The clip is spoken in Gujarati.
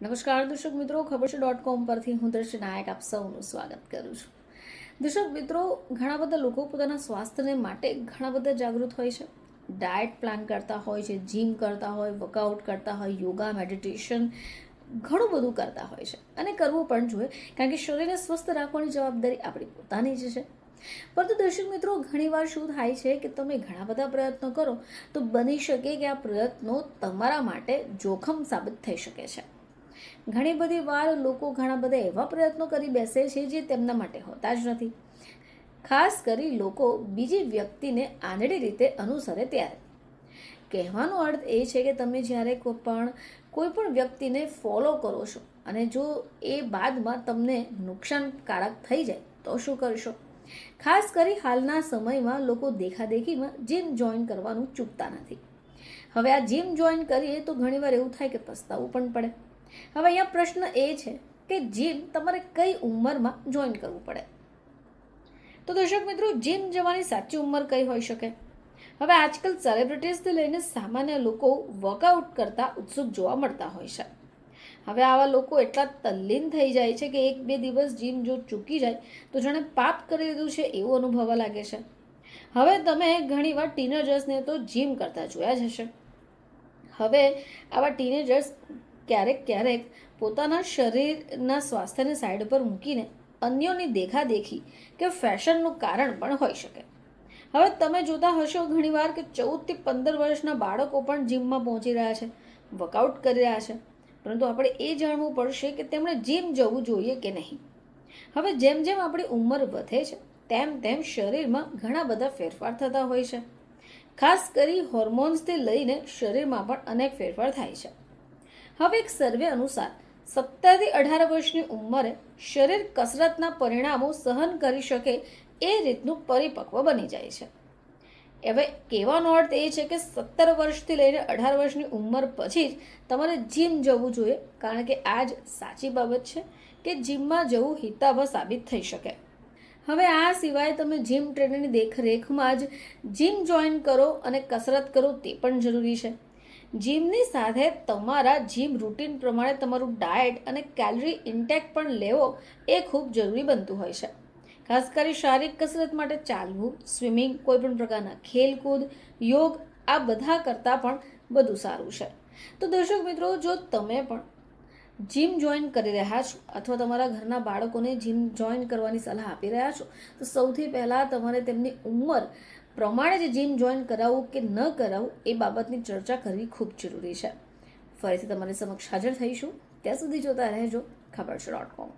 નમસ્કાર દર્શક મિત્રો, ખબર છે .com પરથી હું દર્શી નાયક આપ સૌનું સ્વાગત કરું છું. દર્શક મિત્રો, ઘણા બધા લોકો પોતાના સ્વાસ્થ્યને માટે ઘણા બધા જાગૃત હોય છે. ડાયટ પ્લાન કરતા હોય છે, જીમ કરતા હોય, વર્કઆઉટ કરતા હોય, યોગા, મેડિટેશન, ઘણું બધું કરતા હોય છે અને કરવું પણ જોઈએ, કારણ કે શરીરને સ્વસ્થ રાખવાની જવાબદારી આપણી પોતાની જ છે. પરંતુ દર્શક મિત્રો, ઘણીવાર શું થાય છે કે તમે ઘણા બધા પ્રયત્નો કરો તો બની શકે કે આ પ્રયત્નો તમારા માટે જોખમ સાબિત થઈ શકે છે. ઘણી બધી વાર લોકો ઘણા બધા એવા પ્રયત્નો કરી બેસે છે જે તેમના માટે હોતા જ નથી. ખાસ કરી લોકો બીજી વ્યક્તિને આંધળી રીતે અનુસરે ત્યારે. કહેવાનો અર્થ એ છે કે તમે જ્યારે કોઈ પણ વ્યક્તિને ફોલો કરો છો અને જો એ બાદમાં તમને નુકસાનકારક થઈ જાય તો શું કરશો? ખાસ કરી હાલના સમયમાં લોકો દેખાદેખીમાં જીમ જોઈન કરવાનું ચૂકતા નથી. હવે આ જીમ જોઈન કરીએ તો ઘણીવાર એવું થાય કે પસ્તાવું પણ પડે. હવે અહીંયા પ્રશ્ન એ છે કે જીમ તમારે કઈ ઉંમરમાં જોઈન કરવું પડે? તો દર્શક મિત્રો, જીમ જવાની સાચી ઉંમર કઈ હોઈ શકે? હવે આજકાલ સેલિબ્રિટીઝથી લઈને સામાન્ય લોકો વર્કઆઉટ કરતા ઉત્સુક જોવા મળતા હોય છે. હવે આવા લોકો એટલા તલ્લીન થઈ જાય છે કે 1-2 દિવસ જીમ જો ચૂકી જાય તો જાણે પાપ કરી લીધું છે એવું અનુભવવા લાગે છે. હવે તમે ઘણીવાર ટીનેજર્સને તો જીમ કરતા જોયા જ હશે. હવે આવા ટીનેજર્સ ક્યારેક પોતાના શરીરના સ્વાસ્થ્યને સાઈડ પર મૂકીને અન્યોની દેખાદેખી કે ફેશનનું કારણ પણ હોઈ શકે. હવે તમે જોતા હશો ઘણીવાર કે 14 થી 15 વર્ષના બાળકો પણ જીમમાં પહોંચી રહ્યા છે, વર્કઆઉટ કરી રહ્યા છે. પરંતુ આપણે એ જાણવું પડશે કે તેમણે જીમ જવું જોઈએ કે નહીં. હવે જેમ જેમ આપણી ઉંમર વધે છે તેમ તેમ શરીરમાં ઘણા બધા ફેરફાર થતા હોય છે. ખાસ કરી હોર્મોન્સથી લઈને શરીરમાં પણ અનેક ફેરફાર થાય છે. હવે એક સર્વે અનુસાર 17 થી 18 વર્ષની ઉંમરે શરીર કસરતના પરિણામો સહન કરી શકે એ રીતનું પરિપક્વ બની જાય છે. હવે કહેવાનો અર્થ એ છે કે 17 વર્ષથી લઈને 18 વર્ષની ઉંમર પછી જ તમારે જીમ જવું જોઈએ, કારણ કે આ જ સાચી બાબત છે કે જીમમાં જવું હિતાવહ સાબિત થઈ શકે. હવે આ સિવાય તમે જીમ ટ્રેનરની દેખરેખમાં જ જીમ જોઈન કરો અને કસરત કરો તે પણ જરૂરી છે. જીમની સાથે તમારા જીમ રૂટીન પ્રમાણે તમારું ડાયટ અને કેલરી ઇન્ટેક પણ લેવો એ ખૂબ જરૂરી બનતું હોય છે. ખાસ કરી શારીરિક કસરત માટે ચાલવું, સ્વિમિંગ, કોઈ પણ પ્રકારના ખેલકૂદ, યોગ, આ બધા કરતાં પણ વધુ સારું છે. તો દર્શક મિત્રો, જો તમે પણ જીમ જોઈન કરી રહ્યા છો અથવા તમારા ઘરના બાળકોને જીમ જોઈન કરવાની સલાહ આપી રહ્યા છો તો સૌથી પહેલાં તમારે તેમની ઉંમર પ્રમાણે જ જીમ જોઈન કરાવવું કે ન કરાવવું એ બાબતની ચર્ચા કરવી ખૂબ જરૂરી છે. ફરીથી તમારી સમક્ષ હાજર થઈશું. ત્યાં સુધી જોતા રહેજો ખબર છે .com.